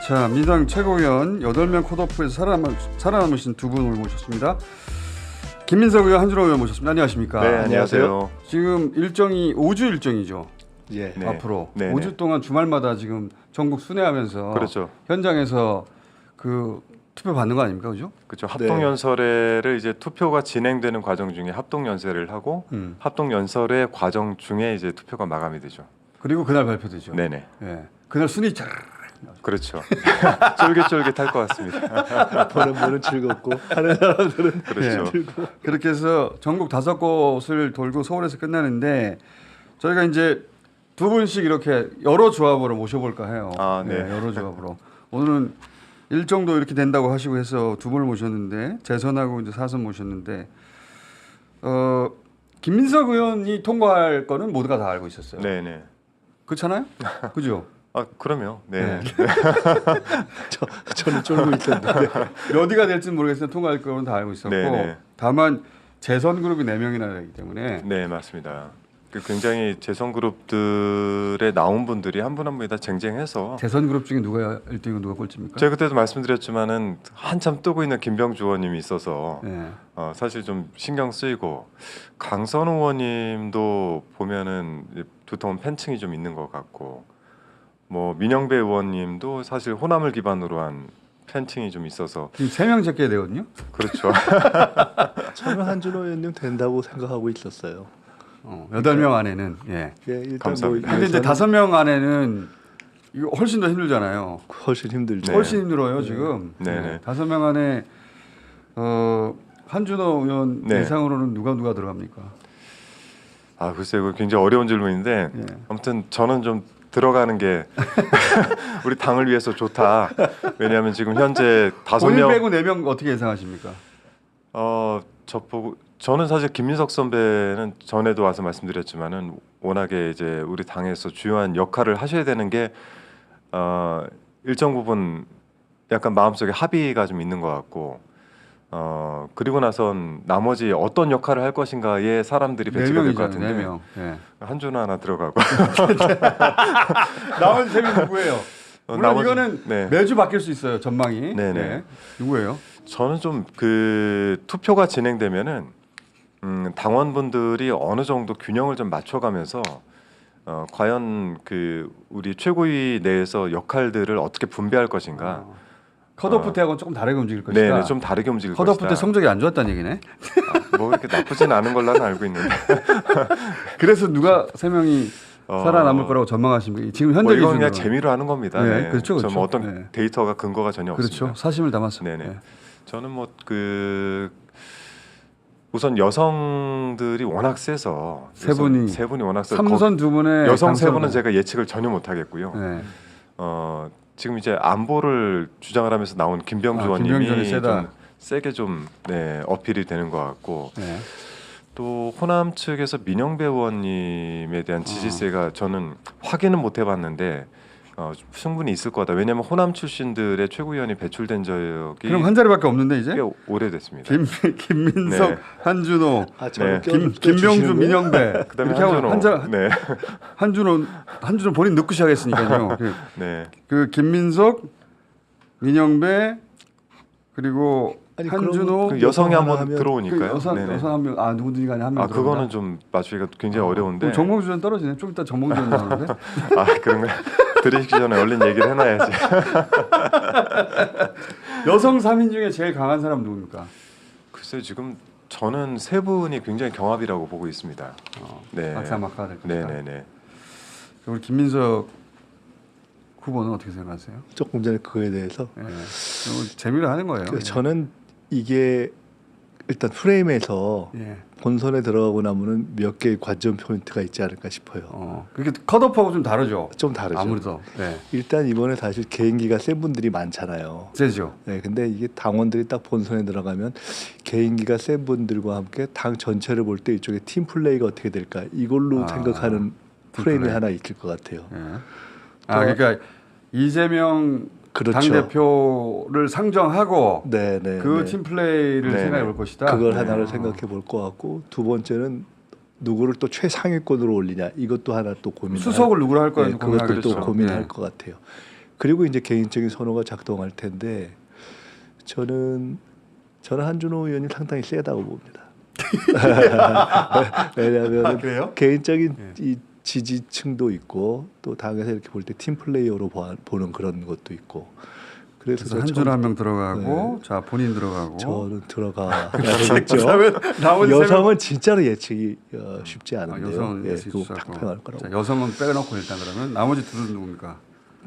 자, 민주당 최고위원 8명 컷오프에서 살아남으신 두 분을 모셨습니다. 김민석 의원, 한준호 의원 모셨습니다. 안녕하십니까? 네, 안녕하세요. 지금 일정이 5주 일정이죠. 예. 네. 앞으로 네, 5주 동안 주말마다 지금 전국 순회하면서 그렇죠. 현장에서 그 투표 받는 거 아닙니까, 그죠? 그렇죠. 합동 연설회를 이제 투표가 진행되는 과정 중에 합동 연설을 하고 합동 연설회 과정 중에 이제 투표가 마감이 되죠. 그리고 그날 발표되죠. 네네. 예. 그날 순위 잘. 그렇죠. 쫄깃쫄깃할 것 같습니다. 보는 분은 즐겁고 하는 사람들은 그렇죠. 즐거워. 그렇게 해서 전국 5곳을 돌고 서울에서 끝나는데 저희가 이제 두 분씩 이렇게 여러 조합으로 모셔볼까 해요. 아, 네. 여러 조합으로. 오늘은 일정도 이렇게 된다고 하시고 해서 두 분을 모셨는데 재선하고 이제 4선 모셨는데 김민석 의원이 통과할 거는 모두가 다 알고 있었어요. 네네. 그렇잖아요? 그죠? 아 그럼요. 네. 저는 쫄고 있었는데 어디가 될지는 모르겠지만 통과할 거는 다 알고 있었고 네네. 다만 재선 그룹이 4명이나 되기 때문에 네 맞습니다. 굉장히 재선 그룹들에 나온 분들이 한 분 한 분이 다 쟁쟁해서 재선 그룹 중에 누가 1등이고 누가 꼴찌입니까? 제가 그때도 말씀드렸지만은 한참 뜨고 있는 김병주 의원님이 있어서 네. 사실 좀 신경 쓰이고 강선우 의원님도 보면은 두터운 팬층이 좀 있는 것 같고 뭐 민영배 의원님도 사실 호남을 기반으로 한 팬층이 좀 있어서 지금 3명 제껴야 되거든요. 그렇죠. 저는 한준호 의원님 된다고 생각하고 있었어요. 8명 안에는 예. 예, 일단 감사합니다. 근데 이제 예산은 5명 안에는 이거 훨씬 더 힘들잖아요. 훨씬 힘들죠. 네. 훨씬 힘들어요 지금. 네네. 5명 안에 한준호 의원 네. 예상으로는 누가 들어갑니까? 아 글쎄 이거 굉장히 어려운 질문인데 예. 아무튼 저는 좀 들어가는 게 우리 당을 위해서 좋다. 왜냐하면 지금 현재 본인 5명 빼고 4명 어떻게 예상하십니까? 저는 사실 김민석 선배는 전에도 와서 말씀드렸지만은 워낙에 이제 우리 당에서 주요한 역할을 하셔야 되는 게 일정 부분 약간 마음속에 합의가 좀 있는 것 같고 그리고 나선 나머지 어떤 역할을 할 것인가에 사람들이 배치가 될 것 같은데 4명. 예. 한준호 하나 들어가고 나머지 3명 누구예요? 물론 나머지- 이거는 네. 매주 바뀔 수 있어요 전망이. 네네. 네. 누구예요? 저는 좀 그 투표가 진행되면은 당원분들이 어느 정도 균형을 좀 맞춰가면서 과연 그 우리 최고위 내에서 역할들을 어떻게 분배할 것인가. 컷오프 때하고는 조금 다르게 움직일 것이다. 네, 좀 다르게 움직일 컷오프 것이다. 때 성적이 안 좋았다는 얘기네. 뭐 이렇게 나쁘진 않은 걸로는 알고 있는데. 그래서 누가 3명이 살아남을 거라고 전망하십니까? 지금 현재 뭐 이건 기준으로. 그냥 재미로 하는 겁니다. 네, 네. 그렇죠, 그렇죠. 뭐 어떤 네. 데이터가 근거가 전혀 그렇죠. 없습니다. 사심을 담았습니다. 네네. 네. 저는 뭐 그 우선 여성들이 워낙 세서 세 분이 세 분이 워낙 세서 삼선 두 분의 여성 세 강선우. 분은 제가 예측을 전혀 못 하겠고요. 네. 지금 이제 안보를 주장을 하면서 나온 김병주 김병준이 의원님이 세다. 좀 세게 좀 어필이 되는 것 같고 네. 또 호남 측에서 민영배 의원님에 대한 지지세가 저는 확인은 못 해봤는데 충분히 있을 거다. 왜냐하면 호남 출신들의 최고위원이 배출된 적이 그럼 한 자리밖에 없는데 이제 꽤 오래됐습니다. 김민석, 네. 한준호, 저를 네. 김병주, 민영배 그다음에 이렇게 하고 한준호. 네. 한준호 본인 넣고 시작했으니까요. 네. 그 김민석, 민영배 그리고 아니, 한준호 그 여성이 여성 한번 하나 하면 들어오니까요. 그 네네. 여성 한 명, 누구든지 간에 한 명. 그거는 좀 맞추기가 굉장히 어려운데. 정몽주 전 떨어지네. 좀 이따 정몽주 전 나오는데. 그런 거 들으시기 전에 얼른 얘기를 해놔야지. 여성 3인 중에 제일 강한 사람 누굽니까? 글쎄 지금 저는 세 분이 굉장히 경합이라고 보고 있습니다. 네. 막상막하 될 것이다. 네네네. 우리 김민석 후보는 어떻게 생각하세요? 조금 전에 그거에 대해서 네. 재미로 하는 거예요. 저는 이게 일단 프레임에서 예. 본선에 들어가고 나면은 몇 개의 관전 포인트가 있지 않을까 싶어요. 그렇게 컷오프하고 좀 다르죠. 좀 다르죠. 아무래도. 네. 일단 이번에 사실 개인기가 센 분들이 많잖아요. 세죠. 네, 근데 이게 당원들이 딱 본선에 들어가면 개인기가 센 분들과 함께 당 전체를 볼 때 이쪽에 팀 플레이가 어떻게 될까 이걸로 생각하는 프레임이 플레이. 하나 있을 것 같아요. 예. 그러니까 이재명 그렇죠. 당 대표를 상정하고 네, 네. 그 네. 팀 플레이를 네, 생각해 네. 볼 것이다. 그걸 네. 하나를 생각해 볼 것 같고 두 번째는 누구를 또 최상위권으로 올리냐 이것도 하나 또 고민. 수석을 누구로 할 거야? 그것도 또 그렇죠. 고민할 네. 것 같아요. 그리고 이제 개인적인 선호가 작동할 텐데 저는 한준호 의원이 상당히 세다고 봅니다. 왜냐하면 그래요? 개인적인 이 지지층도 있고 또 당에서 이렇게 볼 때 팀 플레이어로 보는 그런 것도 있고 그래서 한준 한 명 들어가고 자 본인 들어가고 저는 들어가야겠죠. 그러면 나머지 여성은 진짜로 예측이 쉽지 않은데요. 여성은 예, 예측이 그거 쉽지 않고. 탁평할 거라고. 자, 여성은 빼놓고 일단 그러면 나머지 둘은 누굽니까?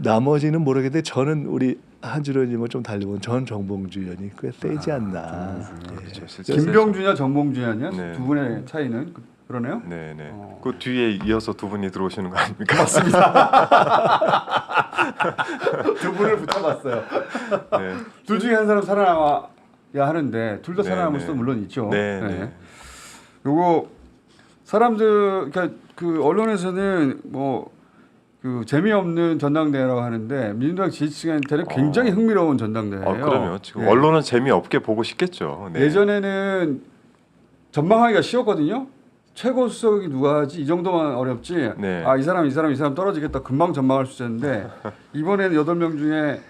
나머지는 모르겠는데 저는 우리 한준호 의원님을 좀 달리고 저는 정봉주 의원이 꽤 세지 않나. 그렇죠. 예. 실제 김병준이냐 정봉준이냐 네. 두 분의 차이는 그러네요. 네네. 어. 그 뒤에 이어서 두 분이 들어오시는 거 아닙니까? 두 분을 붙여봤어요. 네. 둘 중에 한 사람 살아남아야 하는데 둘 다 네, 살아남을 네. 수도 물론 있죠. 네, 네. 요거 사람들 그러니까 그 언론에서는 뭐 그 재미없는 전당대회라고 하는데 민주당 지지층한테는 굉장히 흥미로운 전당대회예요. 그러면 지금 예. 언론은 재미없게 보고 싶겠죠. 네. 예전에는 전망하기가 쉬웠거든요. 최고 수석이 누가 하지 이 정도만 어렵지. 네. 아 이 사람 떨어지겠다 금방 전망할 수 있었는데 이번에는 8명 중에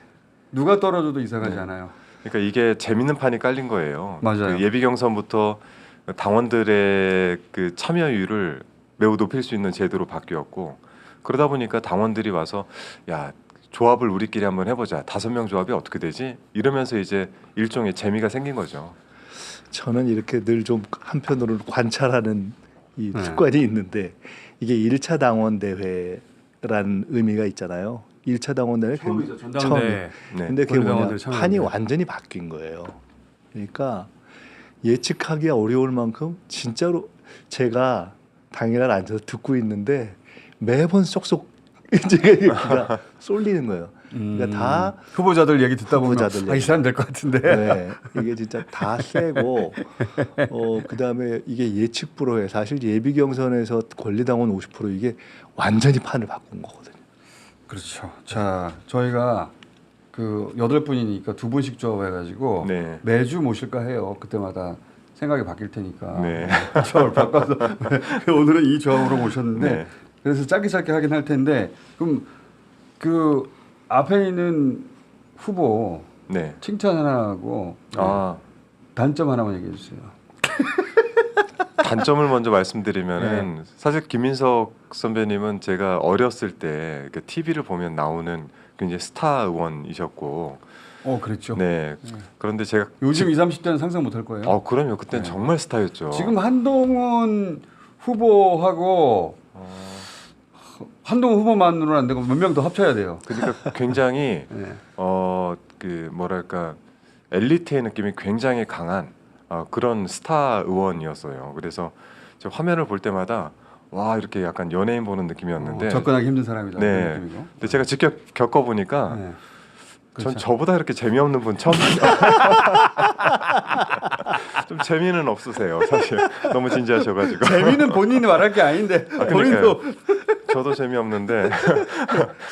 누가 떨어져도 이상하지 네. 않아요. 그러니까 이게 재밌는 판이 깔린 거예요. 맞아요. 그 예비 경선부터 당원들의 그 참여율을 매우 높일 수 있는 제도로 바뀌었고 그러다 보니까 당원들이 와서 야 조합을 우리끼리 한번 해보자. 5명 조합이 어떻게 되지? 이러면서 이제 일종의 재미가 생긴 거죠. 저는 이렇게 늘 좀 한편으로는 관찰하는 이 네. 습관이 있는데 이게 1차 당원 대회라는 의미가 있잖아요. 1차 당원 대회 처음이죠. 처음. 전당대회. 네. 근데 그게 뭐냐 권리당원들이 참여하는 판이 게. 완전히 바뀐 거예요. 그러니까 예측하기가 어려울 만큼 진짜로 제가 당일날 앉아서 듣고 있는데 매번 쏙쏙 이제 쏠리는 거예요. 그러니까 다 후보자들 얘기 듣다 보면 후보자들 이 얘기. 사람 될 것 같은데. 네, 이게 진짜 다 세고 그다음에 이게 예측 불허에 사실 예비 경선에서 권리당원 50% 이게 완전히 판을 바꾼 거거든요. 그렇죠. 자 저희가 그 8분이니까 2분씩 조합해가지고 네. 매주 모실까 해요. 그때마다 생각이 바뀔 테니까. 네. 조합을 바꿔서 오늘은 이 조합으로 모셨는데 네. 그래서 짧게 하긴 할 텐데 그럼 그 앞에 있는 후보 네. 칭찬 하나 하고 아 단점 하나만 얘기해 주세요. 단점을 먼저 말씀드리면은 사실 김민석 선배님은 제가 어렸을 때 그 TV를 보면 나오는 굉장히 스타 의원이셨고, 그랬죠. 네. 그런데 제가 요즘 20, 30대는 상상 못할 거예요. 그럼요. 그때는 네. 정말 스타였죠. 지금 한동훈 후보하고 한동훈 후보만으로는 안 되고 몇 명 더 합쳐야 돼요. 그러니까 굉장히 네. 그 뭐랄까 엘리트의 느낌이 굉장히 강한 그런 스타 의원이었어요. 그래서 저 화면을 볼 때마다 와 이렇게 약간 연예인 보는 느낌이었는데, 접근하기 힘든 사람이다. 네. 그런 느낌이고. 근데 제가 직접 겪어보니까 네. 전 그렇죠. 저보다 이렇게 재미없는 분 처음 좀 재미는 없으세요 사실. 너무 진지하셔가지고. 재미는 본인이 말할 게 아닌데 본인도 저도 재미없는데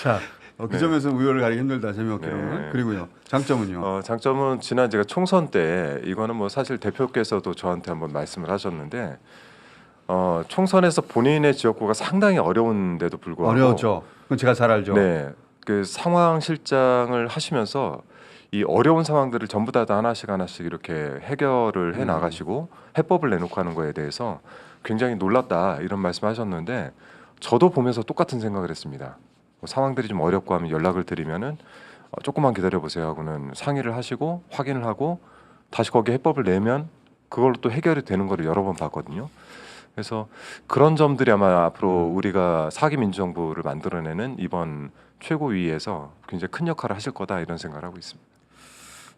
자, 그 네. 점에서 우열을 가리기 힘들다. 재미없게 네. 그러면. 그리고요. 장점은요. 장점은 지난 제가 총선 때 이거는 뭐 사실 대표께서도 저한테 한번 말씀을 하셨는데 총선에서 본인의 지역구가 상당히 어려운데도 불구하고 어려웠죠. 그건 제가 잘 알죠. 네, 그 상황 실장을 하시면서 이 어려운 상황들을 전부 다 하나씩 이렇게 해결을 해 나가시고 해법을 내놓고 하는 거에 대해서 굉장히 놀랐다 이런 말씀하셨는데 저도 보면서 똑같은 생각을 했습니다. 상황들이 좀 어렵고 하면 연락을 드리면은 조금만 기다려 보세요 하고는 상의를 하시고 확인을 하고 다시 거기에 해법을 내면 그걸로 또 해결이 되는 거를 여러 번 봤거든요. 그래서 그런 점들이 아마 앞으로 우리가 4기 민주정부를 만들어내는 이번 최고위에서 굉장히 큰 역할을 하실 거다 이런 생각을 하고 있습니다.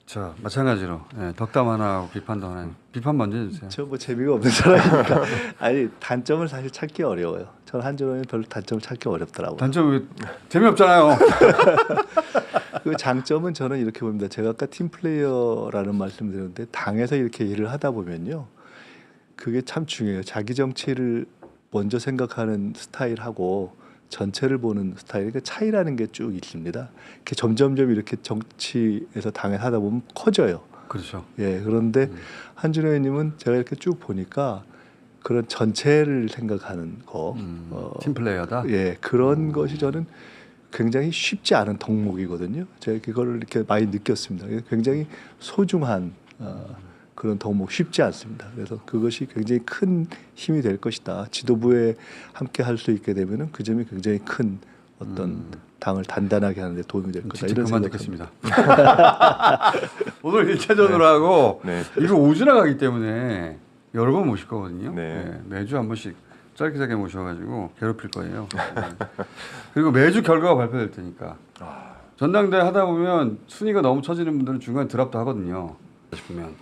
자, 마찬가지로 덕담 하나 하고 비판도 하나. 비판 먼저 해주세요. 저 뭐 재미가 없는 사람이니까 아니 단점을 사실 찾기 어려워요. 저는 한준호는 별로 단점을 찾기 어렵더라고요. 단점 왜 재미없잖아요. 그 장점은 저는 이렇게 봅니다. 제가 아까 팀 플레이어라는 말씀드렸는데 당에서 이렇게 일을 하다 보면요, 그게 참 중요해요. 자기 정치를 먼저 생각하는 스타일하고 전체를 보는 스타일, 그 차이라는 게 쭉 있습니다. 이렇게 점점점 이렇게 정치에서 당에 하다 보면 커져요. 그렇죠. 예, 그런데 한준호 의원님은 제가 이렇게 쭉 보니까 그런 전체를 생각하는 거, 팀 플레이어다. 예, 그런 것이 저는 굉장히 쉽지 않은 덕목이거든요. 제가 그거를 이렇게 많이 느꼈습니다. 굉장히 소중한 그런 덕목 쉽지 않습니다. 그래서 그것이 굉장히 큰 힘이 될 것이다. 지도부에 함께 할 수 있게 되면은 그 점이 굉장히 큰 어떤 당을 단단하게 하는 데 도움이 될 거다. 이런 그만 생각입니다. 듣겠습니다. 오늘 1차전으로 하고 네. 이거 5주 나가기 때문에 여러 번 모실 거거든요. 네. 네, 매주 한 번씩 짧게 모셔가지고 괴롭힐 거예요. 네. 그리고 매주 결과가 발표될 테니까 전당대회 하다 보면 순위가 너무 처지는 분들은 중간에 드랍도 하거든요. 싶으면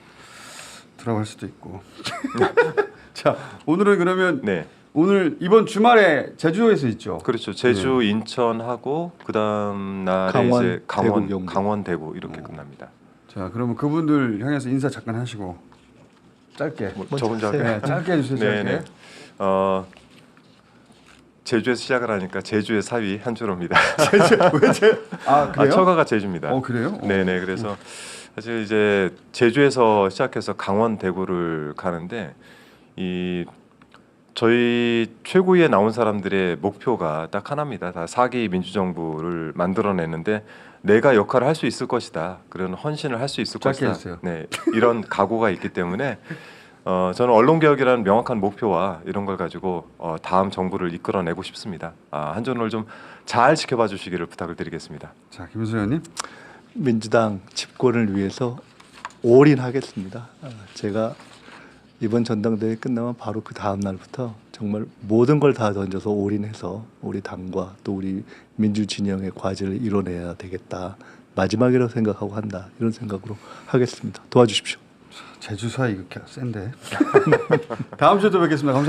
드랍할 수도 있고. 자, 오늘은 그러면 네. 오늘 이번 주말에 제주도에서 있죠. 그렇죠. 제주, 인천하고 그다음 날에 강원, 이제 대구, 영주. 강원, 대구 이렇게 끝납니다. 자, 그러면 그분들 향해서 인사 잠깐 하시고 짧게. 저 혼자 하세요. 할까요? 네, 짧게 해주세요. 짧게. 네네. 제주에서 시작을 하니까 제주의 사위 한준호입니다. 아, 그래요? 처가가 제주입니다. 그래요? 네네. 그래서 사실 이제 제주에서 시작해서 강원, 대구를 가는데 이 저희 최고위에 나온 사람들의 목표가 딱 하나입니다. 다 4기 민주정부를 만들어내는데 내가 역할을 할 수 있을 것이다. 그런 헌신을 할 수 있을 짧게 것이다. 해주세요. 네, 이런 각오가 있기 때문에 저는 언론개혁이라는 명확한 목표와 이런 걸 가지고 다음 정부를 이끌어내고 싶습니다. 한전을 좀 잘 지켜봐 주시기를 부탁을 드리겠습니다. 자, 김은수 의원님. 민주당 집권을 위해서 올인하겠습니다. 제가 이번 전당대회 끝나면 바로 그 다음 날부터 정말 모든 걸 다 던져서 올인해서 우리 당과 또 우리 민주 진영의 과제를 이뤄내야 되겠다. 마지막이라고 생각하고 한다. 이런 생각으로 하겠습니다. 도와주십시오. 제주 사이 이렇게 센데. 다음 주에 또 뵙겠습니다. 감사합니다.